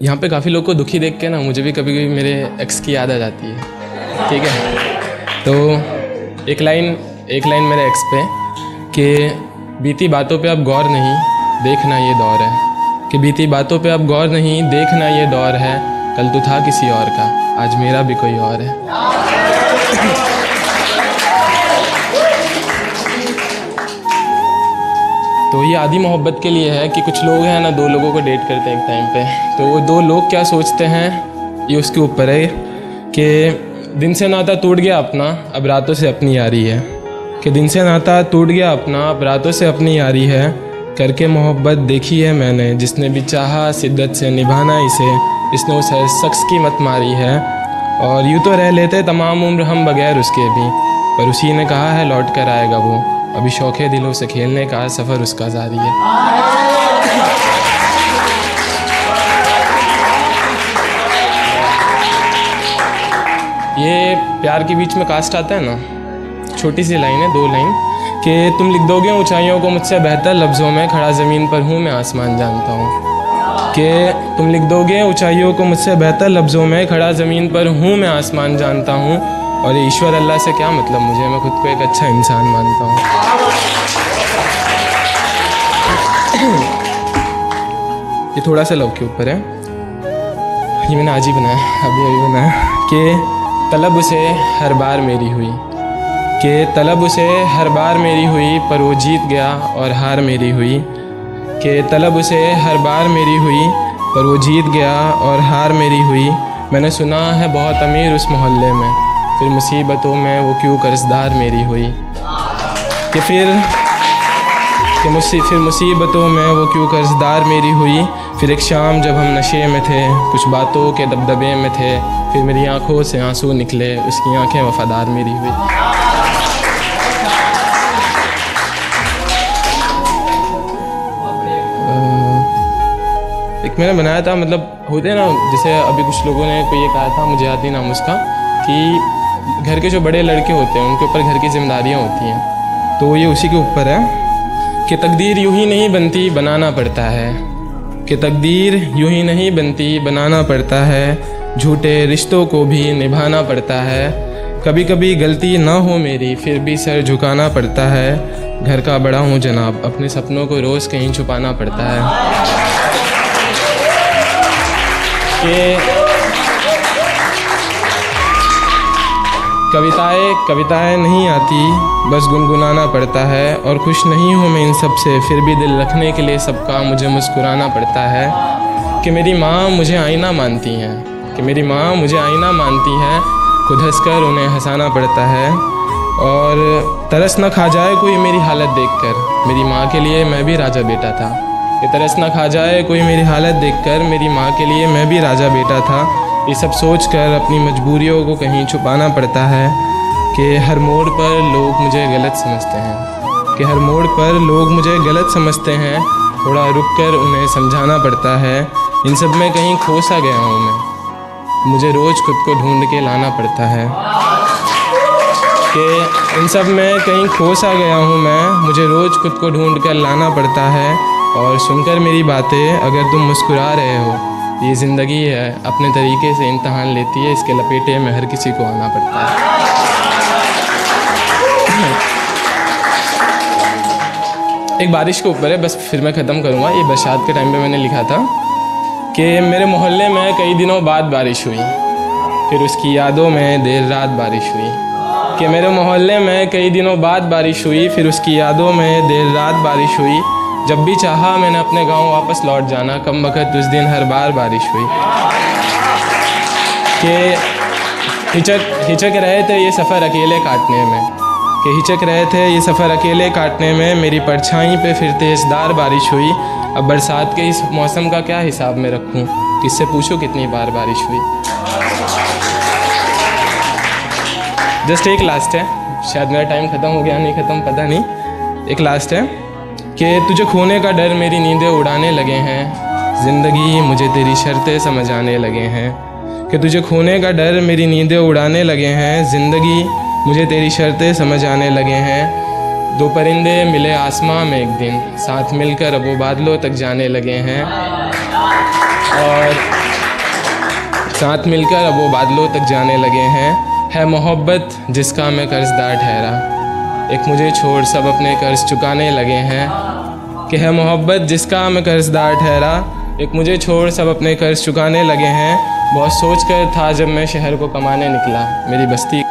यहाँ पे काफ़ी लोग को दुखी देख के ना मुझे भी कभी कभी मेरे एक्स की याद आ जाती है। ठीक है, तो एक लाइन मेरे एक्स पे कि बीती बातों पे अब गौर नहीं, देखना ये दौर है। कि बीती बातों पे अब गौर नहीं, देखना ये दौर है। कल तो था किसी और का, आज मेरा भी कोई और है। तो ये आधी मोहब्बत के लिए है कि कुछ लोग हैं ना, दो लोगों को डेट करते हैं एक टाइम पे, तो वो दो लोग क्या सोचते हैं ये उसके ऊपर है कि दिन से नाता टूट गया अपना, अब रातों से अपनी यारी है। कि दिन से नाता टूट गया अपना, अब रातों से अपनी यारी है। करके मोहब्बत देखी है मैंने, जिसने भी चाहा शिद्दत से निभाना इसे, इसने उस शख्स की मत मारी है। और यूँ तो रह लेते तमाम उम्र हम बगैर उसके भी, पर उसी ने कहा है लौट कर आएगा वो। अभी शौक़ है दिलों से खेलने का, सफ़र उसका जारी है। ये प्यार के बीच में कास्ट आता है ना, छोटी सी लाइन है, 2 लाइन कि तुम लिख दोगे ऊंचाइयों को मुझसे बेहतर लफ्ज़ों में, खड़ा ज़मीन पर हूँ मैं आसमान जानता हूँ। कि तुम लिख दोगे ऊंचाइयों को मुझसे बेहतर लफ्ज़ों में, खड़ा ज़मीन पर हूँ मैं आसमान जानता हूँ। और ईश्वर अल्लाह से क्या मतलब मुझे, मैं खुद को एक अच्छा इंसान मानता हूँ। ये थोड़ा सा लव के ऊपर है, ये मैंने आज ही बनाया, अभी बनाया। कि तलब उसे हर बार मेरी हुई, कि तलब उसे हर बार मेरी हुई, पर वो जीत गया और हार मेरी हुई। कि तलब उसे हर बार मेरी हुई, पर वो जीत गया और हार मेरी हुई। मैंने सुना है बहुत अमीर उस मोहल्ले में, फिर मुसीबतों में वो क्यों कर्जदार मेरी हुई। कि फिर मुसीबतों में वो क्यों कर्जदार मेरी हुई। फिर एक शाम जब हम नशे में थे, कुछ बातों के दबदबे में थे, फिर मेरी आंखों से आंसू निकले, उसकी आंखें वफादार मेरी हुई। एक मैंने बनाया था, मतलब होते हैं ना, जैसे अभी कुछ लोगों ने कोई ये कहा था, मुझे याद नहीं नाम उसका, कि घर के जो बड़े लड़के होते हैं उनके ऊपर घर की जिम्मेदारियाँ होती हैं। तो ये उसी के ऊपर है कि तकदीर यूं ही नहीं बनती, बनाना पड़ता है। कि तकदीर यूं ही नहीं बनती, बनाना पड़ता है। झूठे रिश्तों को भी निभाना पड़ता है। कभी कभी गलती ना हो मेरी, फिर भी सर झुकाना पड़ता है। घर का बड़ा हूँ जनाब, अपने सपनों को रोज़ कहीं छुपाना पड़ता है। कि कविताएं नहीं आती, बस गुनगुनाना पड़ता है। और खुश नहीं हूँ मैं इन सब से, फिर भी दिल रखने के लिए सबका मुझे मुस्कुराना पड़ता है। कि मेरी माँ मुझे आईना मानती हैं, कि मेरी माँ मुझे आईना मानती हैं, खुद हंसकर उन्हें हंसाना पड़ता है। और तरस न खा जाए कोई मेरी हालत देखकर, मेरी माँ के लिए मैं भी राजा बेटा था। कि तरस न खा जाए कोई मेरी हालत देखकर, मेरी माँ के लिए मैं भी राजा बेटा था। ये सब सोचकर अपनी मजबूरियों को कहीं छुपाना पड़ता है। कि हर मोड़ पर लोग मुझे गलत समझते हैं, कि हर मोड़ पर लोग मुझे गलत समझते हैं। थोड़ा रुक कर उन्हें समझाना पड़ता है। इन सब में कहीं खो सा गया हूँ मैं, मुझे रोज़ खुद को ढूंढ के लाना पड़ता है। कि इन सब में कहीं खो सा गया हूँ मैं, मुझे रोज़ खुद को ढूंढ कर लाना पड़ता है। और सुनकर मेरी बातें अगर तुम मुस्कुरा रहे हो, ये ज़िंदगी है अपने तरीके से इम्तहान लेती है, इसके लपेटे में हर किसी को आना पड़ता है। एक बारिश के ऊपर है, बस फिर मैं ख़त्म करूँगा। ये बरसात के टाइम पे मैंने लिखा था कि मेरे मोहल्ले में कई दिनों बाद बारिश हुई, फिर उसकी यादों में देर रात बारिश हुई। कि मेरे मोहल्ले में कई दिनों बाद बारिश हुई, फिर उसकी यादों में देर रात बारिश हुई। जब भी चाहा मैंने अपने गांव वापस लौट जाना, कम वक़्त उस दिन हर बार बारिश हुई। कि हिचक रहे थे ये सफ़र अकेले काटने में, कि हिचक रहे थे ये सफ़र अकेले काटने में, मेरी परछाई पे फिर तेज़दार बारिश हुई। अब बरसात के इस मौसम का क्या हिसाब में रखूं, किससे पूछूं कितनी बार बारिश हुई। जस्ट एक लास्ट है, शायद मेरा टाइम ख़त्म हो गया, नहीं ख़त्म पता नहीं। एक लास्ट है कि तुझे खोने का डर मेरी नींदें उड़ाने लगे हैं, ज़िंदगी मुझे तेरी शर्तें समझ आने लगे हैं। कि तुझे खोने का डर मेरी नींदें उड़ाने लगे हैं, ज़िंदगी मुझे तेरी शर्तें समझ आने लगे हैं। दो परिंदे मिले आसमां में एक दिन, साथ मिलकर अब वो बादलों तक जाने लगे हैं। और साथ मिलकर अब वो बादलों तक जाने लगे हैं। है मोहब्बत जिसका मैं कर्जदार ठहरा, एक मुझे छोड़ सब अपने कर्ज चुकाने लगे हैं। कि है मोहब्बत जिसका मैं कर्जदार ठहरा, एक मुझे छोड़ सब अपने कर्ज चुकाने लगे हैं। बहुत सोच कर था जब मैं शहर को कमाने निकला, मेरी बस्ती